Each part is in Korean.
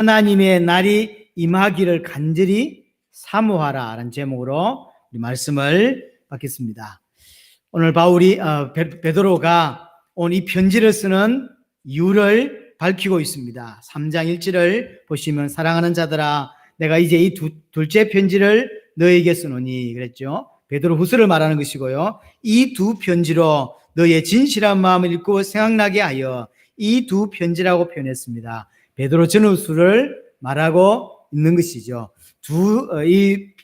하나님의 날이 임하기를 간절히 사모하라 라는 제목으로 말씀을 받겠습니다. 오늘 베드로가 오늘 이 편지를 쓰는 이유를 밝히고 있습니다. 3장 1절을 보시면 사랑하는 자들아 내가 이제 이 둘째 편지를 너에게 쓰노니 그랬죠. 베드로 후서를 말하는 것이고요. 이 두 편지로 너의 진실한 마음을 읽고 생각나게 하여 이 두 편지라고 표현했습니다. 베드로 전후서를 말하고 있는 것이죠.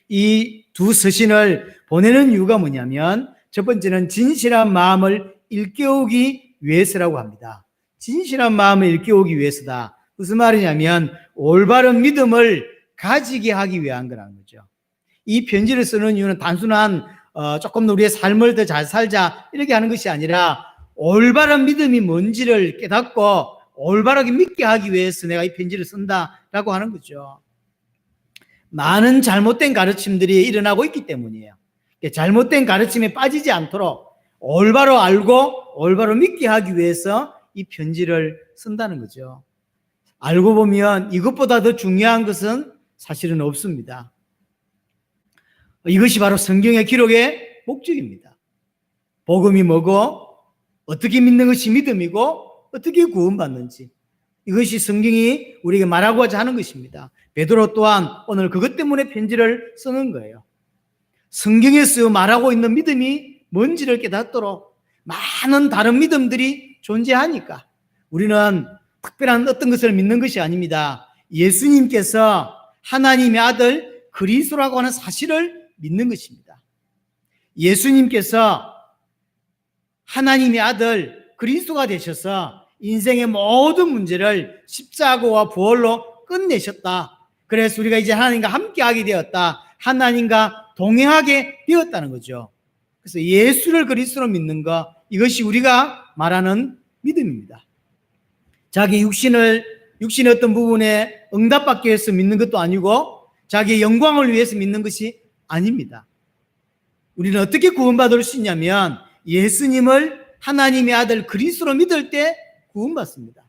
이 두 서신을 보내는 이유가 뭐냐면 첫 번째는 진실한 마음을 일깨우기 위해서라고 합니다. 진실한 마음을 일깨우기 위해서다. 무슨 말이냐면 올바른 믿음을 가지게 하기 위한 거라는 거죠. 이 편지를 쓰는 이유는 단순한 조금 더 우리의 삶을 더 잘 살자 이렇게 하는 것이 아니라 올바른 믿음이 뭔지를 깨닫고 올바르게 믿게 하기 위해서 내가 이 편지를 쓴다라고 하는 거죠. 많은 잘못된 가르침들이 일어나고 있기 때문이에요. 잘못된 가르침에 빠지지 않도록 올바로 알고 올바로 믿게 하기 위해서 이 편지를 쓴다는 거죠. 알고 보면 이것보다 더 중요한 것은 사실은 없습니다. 이것이 바로 성경의 기록의 목적입니다. 복음이 뭐고 어떻게 믿는 것이 믿음이고 어떻게 구원받는지 이것이 성경이 우리에게 말하고자 하는 것입니다. 베드로 또한 오늘 그것 때문에 편지를 쓰는 거예요. 성경에서 말하고 있는 믿음이 뭔지를 깨닫도록 많은 다른 믿음들이 존재하니까 우리는 특별한 어떤 것을 믿는 것이 아닙니다. 예수님께서 하나님의 아들 그리스도라고 하는 사실을 믿는 것입니다. 예수님께서 하나님의 아들 그리스도가 되셔서 인생의 모든 문제를 십자가와 부활로 끝내셨다. 그래서 우리가 이제 하나님과 함께하게 되었다. 하나님과 동행하게 되었다는 거죠. 그래서 예수를 그리스도로 믿는 것, 이것이 우리가 말하는 믿음입니다. 자기 육신의 어떤 부분에 응답받기 위해서 믿는 것도 아니고 자기의 영광을 위해서 믿는 것이 아닙니다. 우리는 어떻게 구원받을 수 있냐면 예수님을 하나님의 아들 그리스도로 믿을 때 구원받습니다.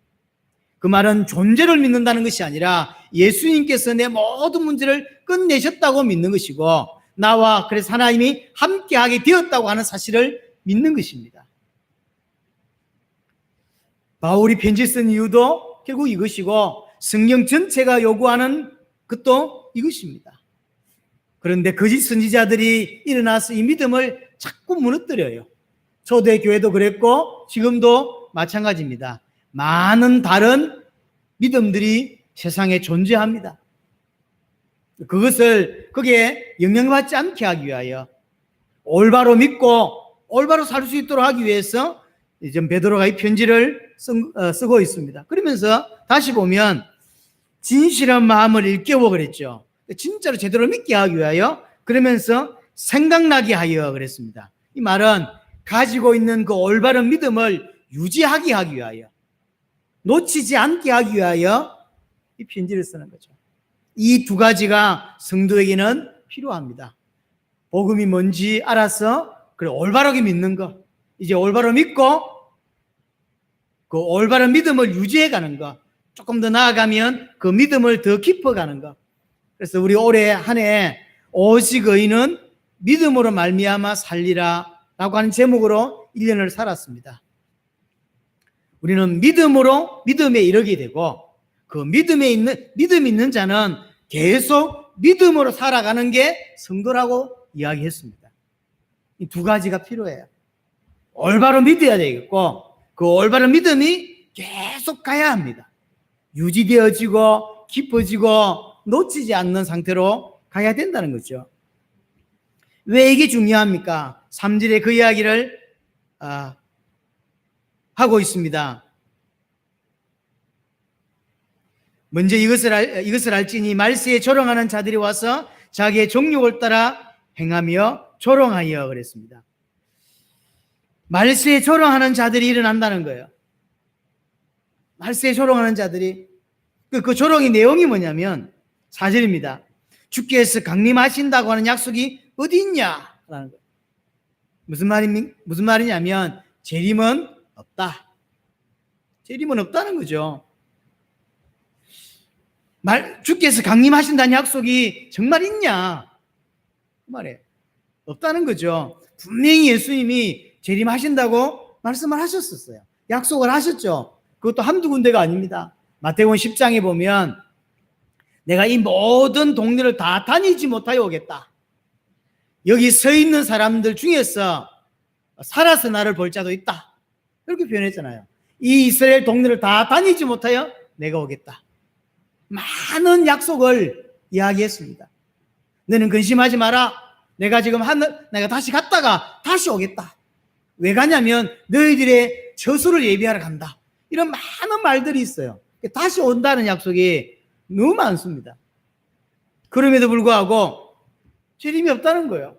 그 말은 존재를 믿는다는 것이 아니라 예수님께서 내 모든 문제를 끝내셨다고 믿는 것이고 나와 그래서 하나님이 함께하게 되었다고 하는 사실을 믿는 것입니다. 바울이 편지 쓴 이유도 결국 이것이고 성경 전체가 요구하는 것도 이것입니다. 그런데 거짓 선지자들이 일어나서 이 믿음을 자꾸 무너뜨려요. 초대교회도 그랬고 지금도 마찬가지입니다. 많은 다른 믿음들이 세상에 존재합니다. 거기에 영향받지 않게 하기 위하여 올바로 믿고 올바로 살 수 있도록 하기 위해서 지금 베드로가 이 편지를 쓰고 있습니다. 그러면서 다시 보면 진실한 마음을 일깨워 그랬죠. 진짜로 제대로 믿게 하기 위하여 그러면서 생각나게 하여 그랬습니다. 이 말은 가지고 있는 그 올바른 믿음을 유지하게 하기 위하여 놓치지 않게 하기 위하여 이 편지를 쓰는 거죠. 이 두 가지가 성도에게는 필요합니다. 복음이 뭔지 알아서 그래 올바르게 믿는 것, 이제 올바로 믿고 그 올바른 믿음을 유지해가는 것, 조금 더 나아가면 그 믿음을 더 깊어가는 것. 그래서 우리 올해 한 해 오직 의인은 믿음으로 말미암아 살리라 라고 하는 제목으로 1년을 살았습니다. 우리는 믿음에 이르게 되고 그 믿음이 있는 자는 계속 믿음으로 살아가는 게 성도라고 이야기했습니다. 이 두 가지가 필요해요. 올바로 믿어야 되겠고 그 올바른 믿음이 계속 가야 합니다. 유지되어지고 깊어지고 놓치지 않는 상태로 가야 된다는 거죠. 왜 이게 중요합니까? 3절에 그 이야기를 하고 있습니다. 먼저 이것을 알지니 말세에 조롱하는 자들이 와서 자기의 정욕을 따라 행하며 조롱하여 그랬습니다. 말세에 조롱하는 자들이 일어난다는 거예요. 말세에 조롱하는 자들이 그 조롱의 내용이 뭐냐면 4절입니다. 주께서 강림하신다고 하는 약속이 어디 있냐라는 거예요. 무슨 말이냐면 재림은 없다. 재림은 없다는 거죠. 주께서 강림하신다는 약속이 정말 있냐? 그 말이에요. 없다는 거죠. 분명히 예수님이 재림하신다고 말씀을 하셨었어요. 약속을 하셨죠. 그것도 한두 군데가 아닙니다. 마태복음 10장에 보면 내가 이 모든 동네를 다 다니지 못하여 오겠다. 여기 서 있는 사람들 중에서 살아서 나를 볼 자도 있다. 이렇게 표현했잖아요. 이 이스라엘 동네를 다 다니지 못하여 내가 오겠다. 많은 약속을 이야기했습니다. 너는 근심하지 마라. 내가 지금 내가 다시 갔다가 다시 오겠다. 왜 가냐면 너희들의 저수를 예비하러 간다. 이런 많은 말들이 있어요. 다시 온다는 약속이 너무 많습니다. 그럼에도 불구하고 재림이 없다는 거예요.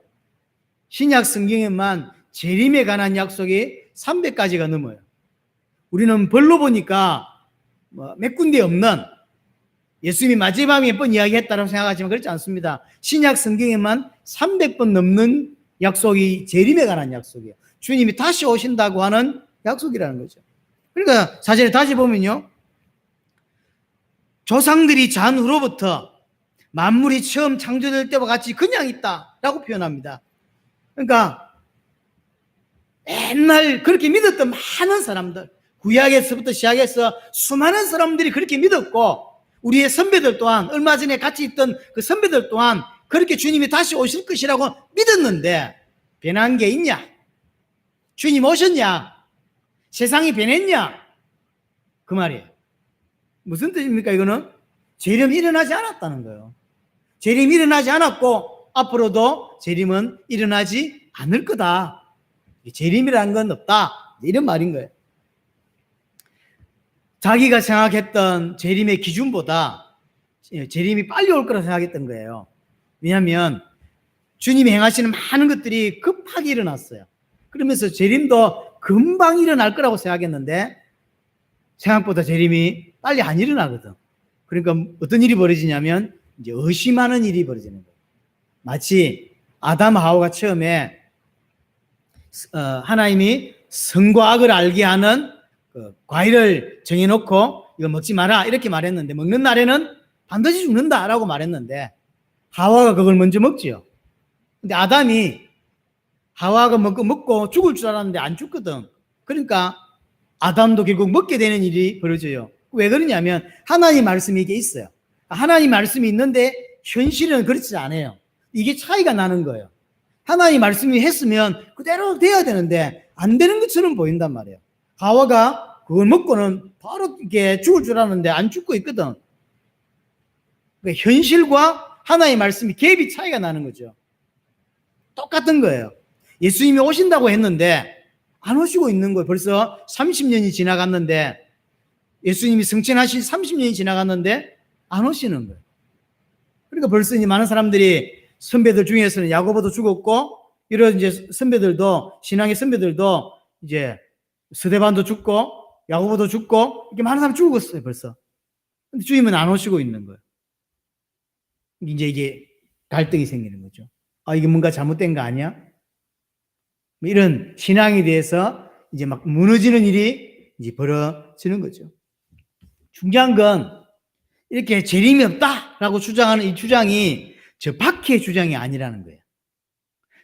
신약 성경에만 재림에 관한 약속이 300가지가 넘어요. 우리는 별로 보니까 몇 군데 없는, 예수님이 마지막에 몇 번 이야기했다고 생각하지만 그렇지 않습니다. 신약 성경에만 300번 넘는 약속이 재림에 관한 약속이에요. 주님이 다시 오신다고 하는 약속이라는 거죠. 그러니까 사전에 다시 보면요, 조상들이 잔 후로부터 만물이 처음 창조될 때와 같이 그냥 있다라고 표현합니다. 그러니까 맨날 그렇게 믿었던 많은 사람들, 구약에서부터 시작해서 수많은 사람들이 그렇게 믿었고, 우리의 선배들 또한, 얼마 전에 같이 있던 그 선배들 또한 그렇게 주님이 다시 오실 것이라고 믿었는데 변한 게 있냐? 주님 오셨냐? 세상이 변했냐? 그 말이에요. 무슨 뜻입니까? 이거는 재림이 일어나지 않았다는 거예요. 재림이 일어나지 않았고 앞으로도 재림은 일어나지 않을 거다. 재림이라는 건 없다. 이런 말인 거예요. 자기가 생각했던 재림의 기준보다 재림이 빨리 올 거라 생각했던 거예요. 왜냐하면 주님이 행하시는 많은 것들이 급하게 일어났어요. 그러면서 재림도 금방 일어날 거라고 생각했는데 생각보다 재림이 빨리 안 일어나거든. 그러니까 어떤 일이 벌어지냐면 이제 의심하는 일이 벌어지는 거예요. 마치 아담 하와가 처음에 하나님이 선과 악을 알게 하는 그 과일을 정해놓고 이거 먹지 마라 이렇게 말했는데, 먹는 날에는 반드시 죽는다라고 말했는데 하와가 그걸 먼저 먹지요. 근데 아담이 하와가 먹고 죽을 줄 알았는데 안 죽거든. 그러니까 아담도 결국 먹게 되는 일이 벌어져요. 왜 그러냐면 하나님 말씀이 이게 있어요. 하나님 말씀이 있는데 현실은 그렇지 않아요. 이게 차이가 나는 거예요. 하나님 말씀이 했으면 그대로 돼야 되는데 안 되는 것처럼 보인단 말이에요. 하와가 그걸 먹고는 바로 이게 죽을 줄 알았는데 안 죽고 있거든. 그러니까 현실과 하나님의 말씀이 갭이 차이가 나는 거죠. 똑같은 거예요. 예수님이 오신다고 했는데 안 오시고 있는 거예요. 벌써 30년이 지나갔는데, 예수님이 승천하신 30년이 지나갔는데 안 오시는 거예요. 그러니까 벌써 이제 많은 사람들이, 선배들 중에서는 야고보도 죽었고, 이런 이제 선배들도, 신앙의 선배들도 이제 스데반도 죽고 야고보도 죽고 이렇게 많은 사람 죽었어요 벌써. 근데 주님은 안 오시고 있는 거예요. 이제 이게 갈등이 생기는 거죠. 이게 뭔가 잘못된 거 아니야? 이런 신앙에 대해서 이제 막 무너지는 일이 이제 벌어지는 거죠. 중요한 건 이렇게 재림이 없다라고 주장하는 이 주장이 저 밖의 주장이 아니라는 거예요.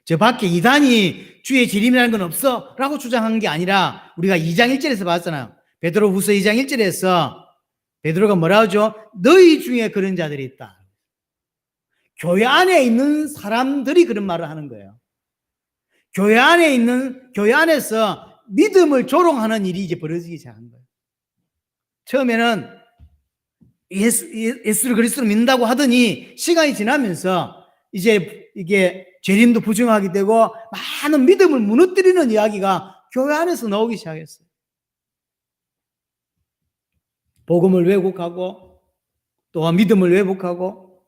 저 밖에 이단이 주의 재림이라는 건 없어 라고 주장한 게 아니라, 우리가 2장 1절에서 봤잖아요. 베드로 후서 2장 1절에서 베드로가 뭐라 하죠? 너희 중에 그런 자들이 있다. 교회 안에 있는 사람들이 그런 말을 하는 거예요. 교회 안에서 믿음을 조롱하는 일이 이제 벌어지기 시작한 거예요. 처음에는 예수를 그리스도로 믿는다고 하더니 시간이 지나면서 이제 이게 재림도 부정하게 되고 많은 믿음을 무너뜨리는 이야기가 교회 안에서 나오기 시작했어요. 복음을 왜곡하고 또한 믿음을 왜곡하고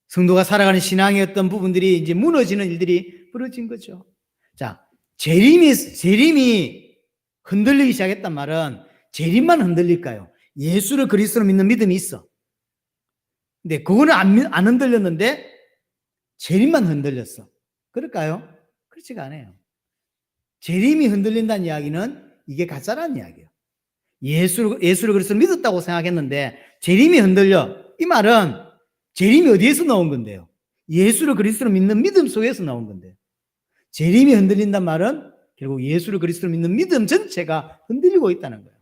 성도가 살아가는 신앙의 어떤 부분들이 이제 무너지는 일들이 벌어진 거죠. 자, 재림이 흔들리기 시작했단 말은 재림만 흔들릴까요? 예수를 그리스도로 믿는 믿음이 있어. 근데 그거는 안 흔들렸는데 재림만 흔들렸어. 그럴까요? 그렇지가 않아요. 재림이 흔들린다는 이야기는 이게 가짜라는 이야기예요. 예수를 그리스도로 믿었다고 생각했는데 재림이 흔들려. 이 말은 재림이 어디에서 나온 건데요? 예수를 그리스도로 믿는 믿음 속에서 나온 건데요. 재림이 흔들린단 말은 결국 예수를 그리스도로 믿는 믿음 전체가 흔들리고 있다는 거예요.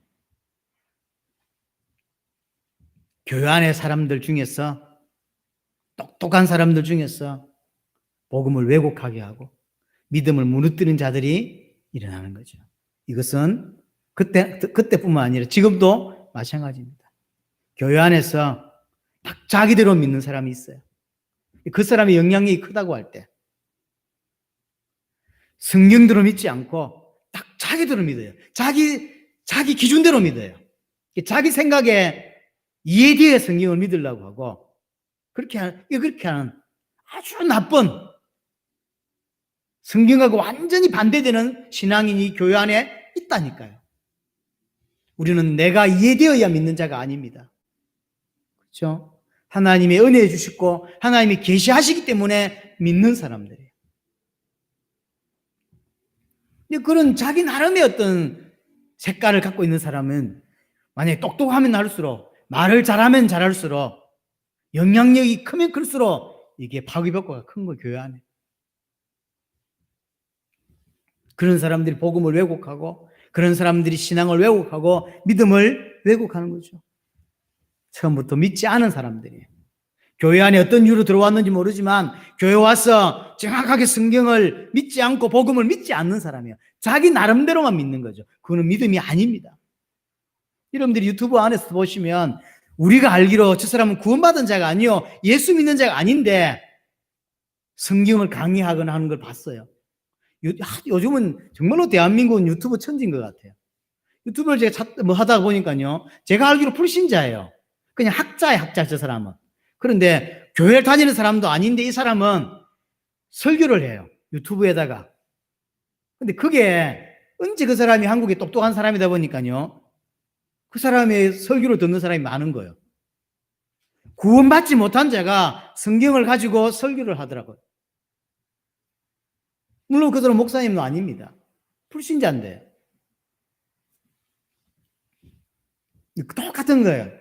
교회 안의 사람들 중에서, 똑똑한 사람들 중에서 복음을 왜곡하게 하고 믿음을 무너뜨리는 자들이 일어나는 거죠. 이것은 그때뿐만 아니라 지금도 마찬가지입니다. 교회 안에서 딱 자기대로 믿는 사람이 있어요. 그 사람의 영향력이 크다고 할 때 성경대로 믿지 않고 딱 자기대로 믿어요. 자기 기준대로 믿어요. 자기 생각에 이해되어 성경을 믿으려고 하고 그렇게 하는 아주 나쁜 성경하고 완전히 반대되는 신앙인이 교회 안에 있다니까요. 우리는 내가 이해되어야 믿는 자가 아닙니다. 그렇죠? 하나님의 은혜 주시고 하나님이 계시하시기 때문에 믿는 사람들이에요. 그런 자기 나름의 어떤 색깔을 갖고 있는 사람은 만약에 똑똑하면 할수록 말을 잘하면 잘할수록 영향력이 크면 클수록 이게 파괴효과가 큰 거예요. 교회 안에. 그런 사람들이 복음을 왜곡하고 그런 사람들이 신앙을 왜곡하고 믿음을 왜곡하는 거죠. 처음부터 믿지 않은 사람들이에요. 교회 안에 어떤 이유로 들어왔는지 모르지만 교회 와서 정확하게 성경을 믿지 않고 복음을 믿지 않는 사람이에요. 자기 나름대로만 믿는 거죠. 그거는 믿음이 아닙니다. 여러분들이 유튜브 안에서 보시면 우리가 알기로 저 사람은 구원받은 자가 아니요 예수 믿는 자가 아닌데 성경을 강의하거나 하는 걸 봤어요. 요즘은 정말로 대한민국은 유튜브 천지인 것 같아요. 유튜브를 제가 하다 보니까요, 제가 알기로 불신자예요. 그냥 학자예요, 학자, 저 사람은. 그런데 교회를 다니는 사람도 아닌데 이 사람은 설교를 해요, 유튜브에다가. 근데 그게 언제 그 사람이 한국에 똑똑한 사람이다 보니까요, 그 사람의 설교를 듣는 사람이 많은 거예요. 구원받지 못한 자가 성경을 가지고 설교를 하더라고요. 물론 그 사람 목사님도 아닙니다. 불신자인데. 똑같은 거예요.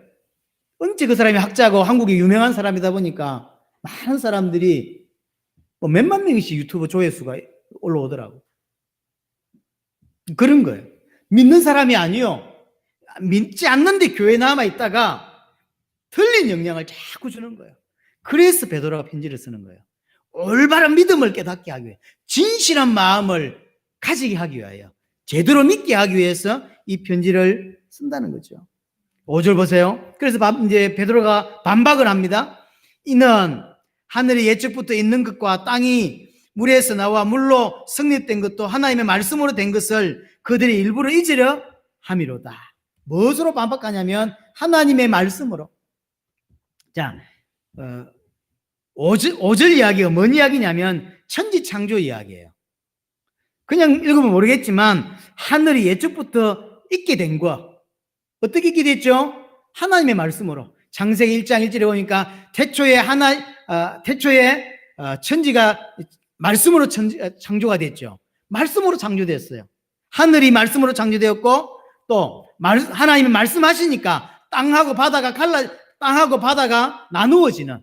언제 그 사람이 학자고 한국에 유명한 사람이다 보니까 많은 사람들이 뭐 몇만 명씩 유튜브 조회수가 올라오더라고. 그런 거예요. 믿는 사람이 아니요. 믿지 않는데 교회에 남아있다가 틀린 영향을 자꾸 주는 거예요. 그래서 베드로가 편지를 쓰는 거예요. 올바른 믿음을 깨닫게 하기 위해, 진실한 마음을 가지게 하기 위하여, 제대로 믿게 하기 위해서 이 편지를 쓴다는 거죠. 5절 보세요. 그래서 이제 베드로가 반박을 합니다. 이는 하늘이 예적부터 있는 것과 땅이 물에서 나와 물로 성립된 것도 하나님의 말씀으로 된 것을 그들이 일부러 잊으려 함이로다. 무엇으로 반박하냐면 하나님의 말씀으로. 자, 5절 이야기가 뭔 이야기냐면 천지창조 이야기예요. 그냥 읽으면 모르겠지만 하늘이 예적부터 있게 된 거. 어떻게 있게 됐죠? 하나님의 말씀으로. 창세기 1장 1절에 보니까 태초에 천지가 말씀으로 창조가 됐죠. 말씀으로 창조됐어요. 하늘이 말씀으로 창조되었고 또 하나님이 말씀하시니까 땅하고 바다가 나누어지는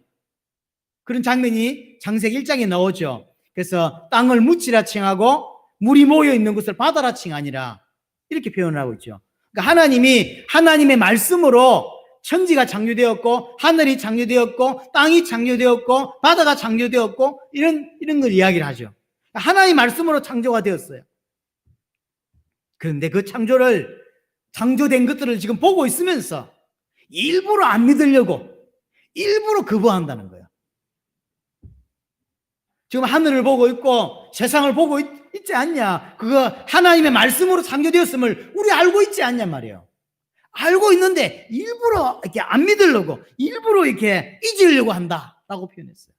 그런 장면이 창세기 1장에 나오죠. 그래서 땅을 묻지라 칭하고 물이 모여 있는 것을 바다라 칭하니라 이렇게 표현을 하고 있죠. 그러니까 하나님이 하나님의 말씀으로 천지가 창조되었고 하늘이 창조되었고 땅이 창조되었고 바다가 창조되었고 이런 걸 이야기를 하죠. 하나님의 말씀으로 창조가 되었어요. 그런데 그 창조된 것들을 지금 보고 있으면서 일부러 안 믿으려고 일부러 거부한다는 거예요. 지금 하늘을 보고 있고 세상을 보고 있지 않냐? 그거 하나님의 말씀으로 창조되었음을 우리 알고 있지 않냐 말이에요. 알고 있는데 일부러 이렇게 안 믿으려고 일부러 이렇게 잊으려고 한다라고 표현했어요.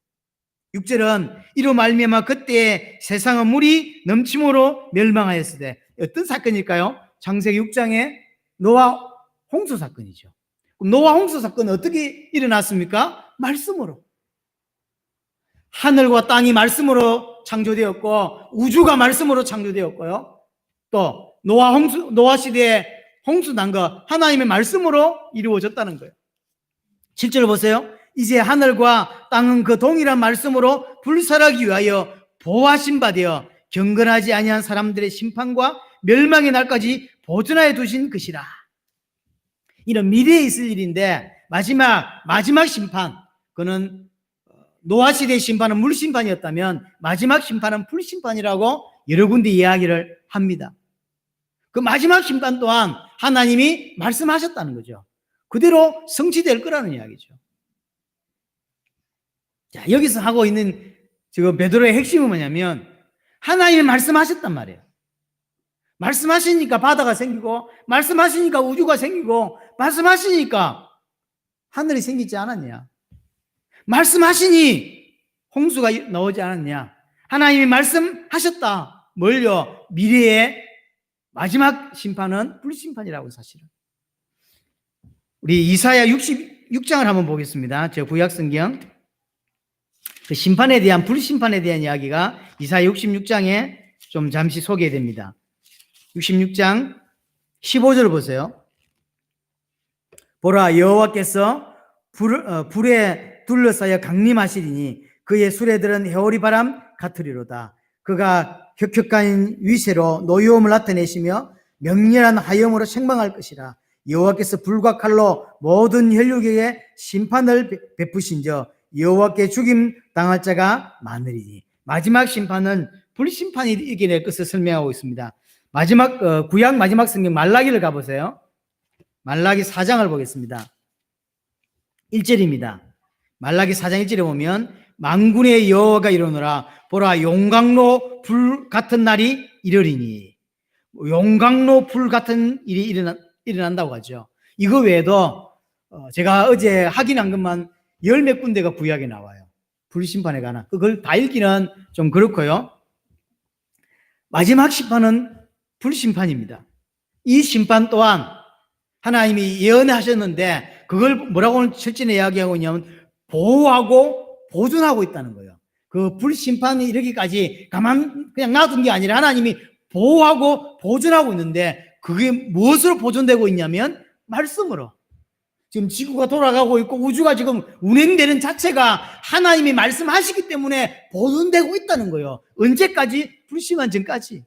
6절은 이로 말미암아 그때 세상은 물이 넘침으로 멸망하였을 때 어떤 사건일까요? 창세기 6장의 노아 홍수 사건이죠. 노아 홍수 사건은 어떻게 일어났습니까? 말씀으로. 하늘과 땅이 말씀으로 창조되었고 우주가 말씀으로 창조되었고요. 또 노아 시대에 홍수 난 거 하나님의 말씀으로 이루어졌다는 거예요. 실제로 보세요. 이제 하늘과 땅은 그 동일한 말씀으로 불살하기 위하여 보호하신 바 되어 경건하지 아니한 사람들의 심판과 멸망의 날까지 보존하여 두신 것이라. 이런 미래에 있을 일인데 마지막 심판, 그는 노아 시대의 심판은 물심판이었다면 마지막 심판은 불심판이라고 여러 군데 이야기를 합니다. 그 마지막 심판 또한 하나님이 말씀하셨다는 거죠. 그대로 성취될 거라는 이야기죠. 자, 여기서 하고 있는 지금 베드로의 핵심은 뭐냐면 하나님이 말씀하셨단 말이에요. 말씀하시니까 바다가 생기고, 말씀하시니까 우주가 생기고, 말씀하시니까 하늘이 생기지 않았냐? 말씀하시니 홍수가 나오지 않았냐? 하나님이 말씀하셨다. 뭘요? 미래의 마지막 심판은 불심판이라고. 사실은 우리 이사야 66장을 한번 보겠습니다. 저 구약성경, 그 심판에 대한, 불심판에 대한 이야기가 이사야 66장에 좀 잠시 소개됩니다. 66장 15절 보세요. 보라, 여호와께서 불에 둘러싸여 강림하시리니 그의 수레들은 해오리 바람 같으리로다. 그가 격격한 위세로 노여움을 나타내시며 명렬한 하염으로 책망할 것이라. 여호와께서 불과 칼로 모든 혈육에게 심판을 베푸신저 여호와께 죽임 당할 자가 많으리니. 마지막 심판은 불심판이 이겨낼 것을 설명하고 있습니다. 구약 마지막 성경 말라기를 가보세요. 말라기 4장을 보겠습니다. 1절입니다. 말라기 4장 1절에 보면 만군의 여호와가 이르노라. 보라, 용광로 불 같은 날이 이르리니. 용광로 불 같은 일이 일어난다고 하죠. 이거 외에도 제가 어제 확인한 것만 열 몇 군데가 구약에 나와요. 불심판에 관한. 그걸 다 읽기는 좀 그렇고요. 마지막 심판은 불심판입니다. 이 심판 또한 하나님이 예언하셨는데 그걸 뭐라고 철저히 이야기하고 있냐면 보호하고 보존하고 있다는 거예요. 그 불심판이 이르기까지 그냥 놔둔 게 아니라 하나님이 보호하고 보존하고 있는데 그게 무엇으로 보존되고 있냐면 말씀으로. 지금 지구가 돌아가고 있고 우주가 지금 운행되는 자체가 하나님이 말씀하시기 때문에 보존되고 있다는 거예요. 언제까지? 불심한 전까지.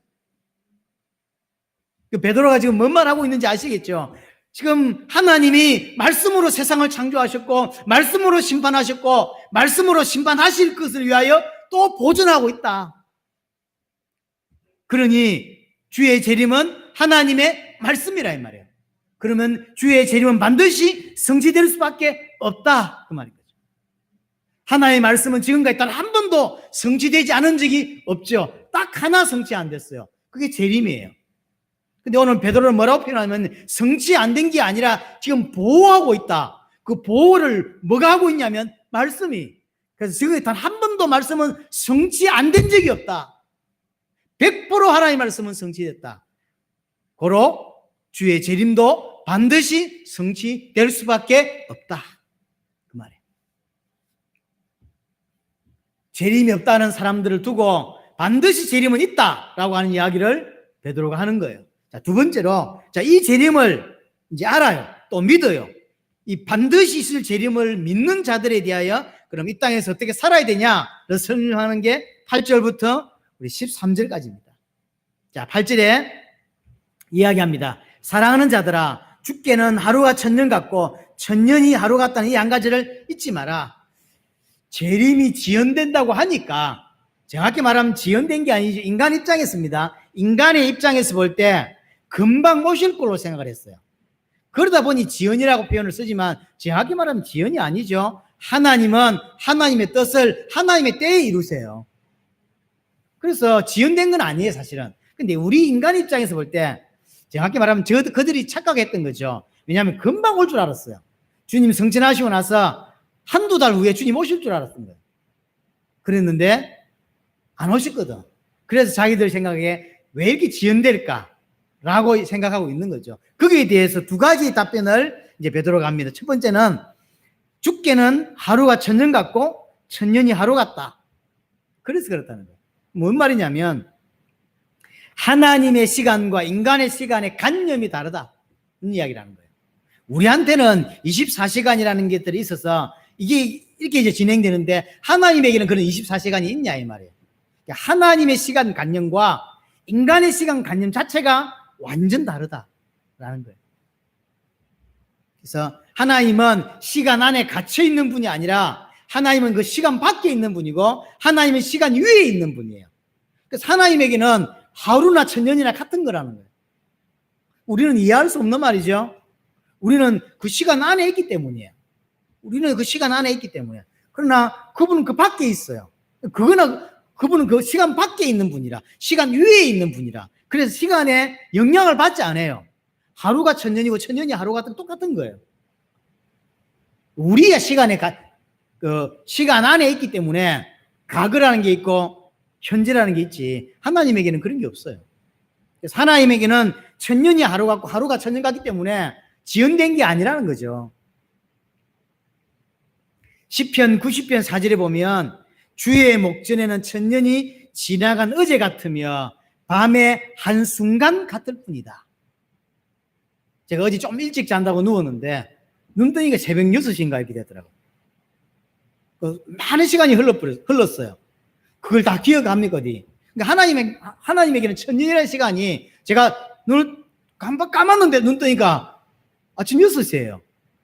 베드로가 지금 뭔 말하고 있는지 아시겠죠? 지금 하나님이 말씀으로 세상을 창조하셨고 말씀으로 심판하셨고 말씀으로 심판하실 것을 위하여 또 보존하고 있다. 그러니 주의 재림은 하나님의 말씀이라 이 말이에요. 그러면 주의 재림은 반드시 성취될 수밖에 없다 그 말인 거죠. 하나님의 말씀은 지금까지 단 한 번도 성취되지 않은 적이 없죠. 딱 하나 성취 안 됐어요. 그게 재림이에요. 근데 오늘 베드로는 뭐라고 표현하면 성취 안 된 게 아니라 지금 보호하고 있다. 그 보호를 뭐가 하고 있냐면 말씀이. 그래서 지금 단 한 번도 말씀은 성취 안 된 적이 없다. 100% 하나님의 말씀은 성취됐다. 고로 주의 재림도 반드시 성취될 수밖에 없다. 그 말이에요. 재림이 없다는 사람들을 두고 반드시 재림은 있다라고 하는 이야기를 베드로가 하는 거예요. 자, 두 번째로, 이 재림을 이제 알아요. 또 믿어요. 이 반드시 있을 재림을 믿는 자들에 대하여 그럼 이 땅에서 어떻게 살아야 되냐를 설명하는 게 8절부터 우리 13절까지입니다. 자, 8절에 이야기합니다. 사랑하는 자들아, 주께는 하루가 천년 같고 천년이 하루 같다는 이 한 가지를 잊지 마라. 재림이 지연된다고 하니까 정확히 말하면 지연된 게 아니죠. 인간 입장에서입니다. 인간의 입장에서 볼 때 금방 오실 걸로 생각을 했어요. 그러다 보니 지연이라고 표현을 쓰지만 정확히 말하면 지연이 아니죠. 하나님은 하나님의 뜻을 하나님의 때에 이루세요. 그래서 지연된 건 아니에요, 사실은. 근데 우리 인간 입장에서 볼 때 정확히 말하면 그들이 착각했던 거죠. 왜냐하면 금방 올 줄 알았어요. 주님 승천하시고 나서 한두 달 후에 주님 오실 줄 알았던 거예요. 그랬는데 안 오셨거든. 그래서 자기들 생각에 왜 이렇게 지연될까라고 생각하고 있는 거죠. 거기에 대해서 두 가지 답변을 이제 베드로가 합니다. 첫 번째는 주께는 하루가 천년 같고 천년이 하루 같다. 그래서 그렇다는 거예요. 뭔 말이냐면 하나님의 시간과 인간의 시간의 관념이 다르다. 이런 이야기를 하는 거예요. 우리한테는 24시간이라는 것들이 있어서 이게 이렇게 이제 진행되는데 하나님에게는 그런 24시간이 있냐 이 말이에요. 하나님의 시간관념과 인간의 시간관념 자체가 완전 다르다라는 거예요. 그래서 하나님은 시간 안에 갇혀 있는 분이 아니라 하나님은 그 시간 밖에 있는 분이고 하나님은 시간 위에 있는 분이에요. 그래서 하나님에게는 하루나 천년이나 같은 거라는 거예요. 우리는 이해할 수 없는 말이죠. 우리는 그 시간 안에 있기 때문이에요. 우리는 그 시간 안에 있기 때문에. 그러나 그분은 그 밖에 있어요. 그분은 그 시간 밖에 있는 분이라, 시간 위에 있는 분이라. 그래서 시간에 영향을 받지 않아요. 하루가 천년이고 천년이 하루가 똑같은 거예요. 우리가 시간 안에 있기 때문에 과거라는 게 있고 현재라는 게 있지. 하나님에게는 그런 게 없어요. 그래서 하나님에게는 천년이 하루 같고 하루가 천년 같기 때문에 지연된 게 아니라는 거죠. 시편 90편 4절에 보면 주의 목전에는 천년이 지나간 어제 같으며 밤의 한순간 같을 뿐이다. 제가 어제 좀 일찍 잔다고 누웠는데 눈 뜨니까 새벽 6시인가 이렇게 되더라고요. 많은 시간이 흘렀어요. 그걸 다 기억합니까? 그러니까 하나님에게는 천년이라는 시간이 제가 눈을 감았는데 눈 뜨니까 아침 6시예요.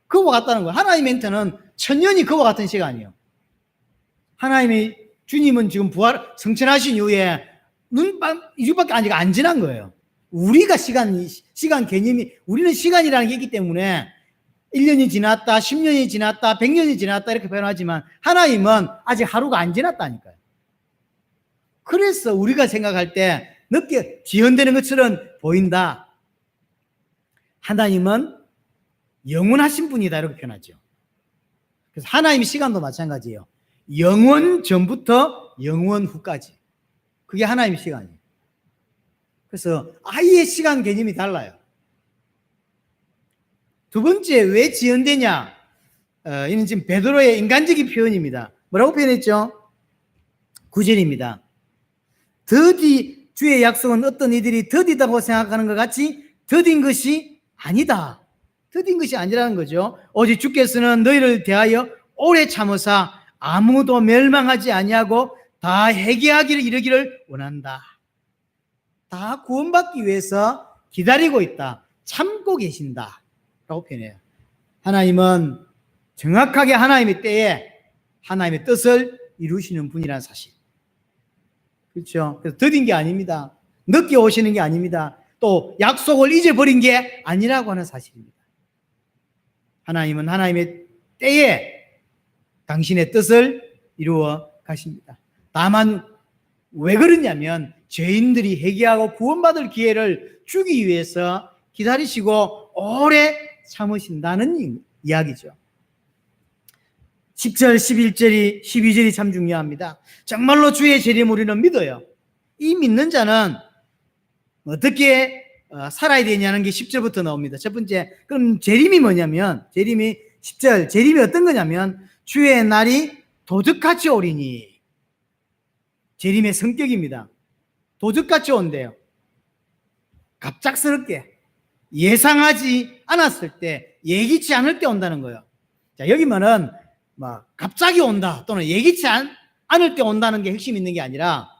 그거와 같다는 거예요. 하나님한테는 천년이 그와 같은 시간이에요. 주님은 지금 성천하신 이후에 눈밤 2주밖에 아직 안 지난 거예요. 우리가 시간 개념이, 우리는 시간이라는 게 있기 때문에 1년이 지났다, 10년이 지났다, 100년이 지났다 이렇게 표현하지만 하나님은 아직 하루가 안 지났다니까요. 그래서 우리가 생각할 때 늦게 지연되는 것처럼 보인다. 하나님은 영원하신 분이다 이렇게 표현하죠. 그래서 하나님의 시간도 마찬가지예요. 영원 전부터 영원 후까지. 그게 하나님의 시간이에요. 그래서 아예 시간 개념이 달라요. 두 번째, 왜 지연되냐? 이는 지금 베드로의 인간적인 표현입니다. 뭐라고 표현했죠? 9절입니다. 더디 주의 약속은 어떤 이들이 더디다고 생각하는 것 같이 더딘 것이 아니다. 더딘 것이 아니라는 거죠. 오직 주께서는 너희를 대하여 오래 참으사 아무도 멸망하지 아니하고 다 회개하기를 이르기를 원한다. 다 구원받기 위해서 기다리고 있다. 참고 계신다. 라고 표현해요. 하나님은 정확하게 하나님의 때에 하나님의 뜻을 이루시는 분이라는 사실. 그렇죠? 그래서 더딘 게 아닙니다. 늦게 오시는 게 아닙니다. 또 약속을 잊어버린 게 아니라고 하는 사실입니다. 하나님은 하나님의 때에 당신의 뜻을 이루어 가십니다. 다만 왜 그러냐면 죄인들이 회개하고 구원받을 기회를 주기 위해서 기다리시고 오래 참으신다는 이야기죠. 10절, 11절이, 12절이 참 중요합니다. 정말로 주의 재림 우리는 믿어요. 이 믿는 자는 어떻게 살아야 되냐는 게 10절부터 나옵니다. 첫 번째, 그럼 재림이 뭐냐면, 재림이 10절, 재림이 어떤 거냐면 주의 날이 도적같이 오리니. 재림의 성격입니다. 도적같이 온대요. 갑작스럽게 예상하지 않았을 때, 예기치 않을 때 온다는 거예요. 자, 여기면은 갑자기 온다 또는 예기치 않을 때 온다는 게 핵심 있는 게 아니라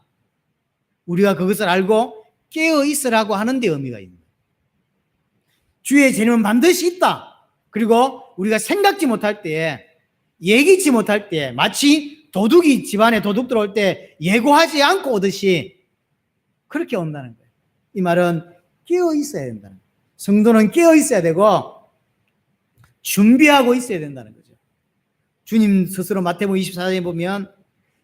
우리가 그것을 알고 깨어 있으라고 하는 데 의미가 있는 거예요. 주의 재림은 반드시 있다. 그리고 우리가 생각지 못할 때에, 예기치 못할 때, 마치 도둑이 집안에 도둑 들어올 때 예고하지 않고 오듯이 그렇게 온다는 거예요. 이 말은 깨어 있어야 된다는 거예요. 성도는 깨어 있어야 되고 준비하고 있어야 된다는 거죠. 주님 스스로 마태복음 24장에 보면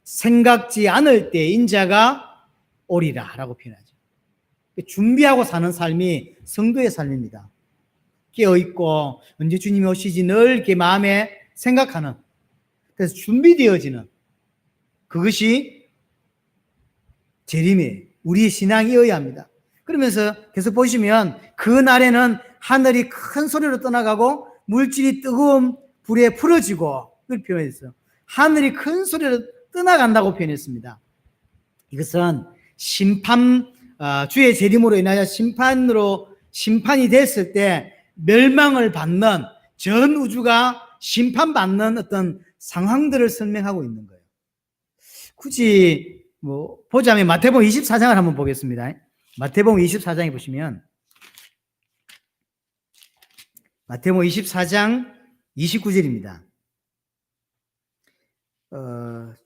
생각지 않을 때 인자가 오리라 라고 표현하죠. 준비하고 사는 삶이 성도의 삶입니다. 깨어있고 언제 주님이 오시지 늘 이렇게 마음에 생각하는, 그래서 준비되어지는 그것이 재림이에요. 우리의 신앙이어야 합니다. 그러면서 계속 보시면 그 날에는 하늘이 큰 소리로 떠나가고 물질이 뜨거운 불에 풀어지고, 그걸 표현했어요. 하늘이 큰 소리로 떠나간다고 표현했습니다. 이것은 주의 재림으로 인하여 심판이 됐을 때 멸망을 받는, 전 우주가 심판받는 어떤 상황들을 설명하고 있는 거예요. 굳이 뭐 보자면 마태복음 24장을 한번 보겠습니다. 마태복음 24장에 보시면 마태복음 24장 29절입니다.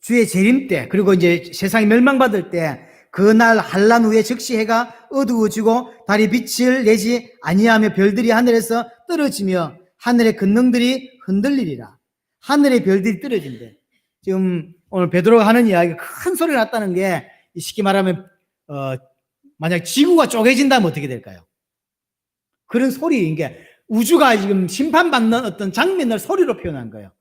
주의 재림 때, 그리고 이제 세상이 멸망받을 때, 그날 한란 후에 즉시 해가 어두워지고 달이 빛을 내지 아니하며 별들이 하늘에서 떨어지며 하늘의 권능들이 흔들리리라. 하늘의 별들이 떨어진대. 지금 오늘 베드로가 하는 이야기가 큰 소리가 났다는 게, 쉽게 말하면 만약 지구가 쪼개진다면 어떻게 될까요? 그런 소리인 게, 우주가 지금 심판받는 어떤 장면을 소리로 표현한 거예요.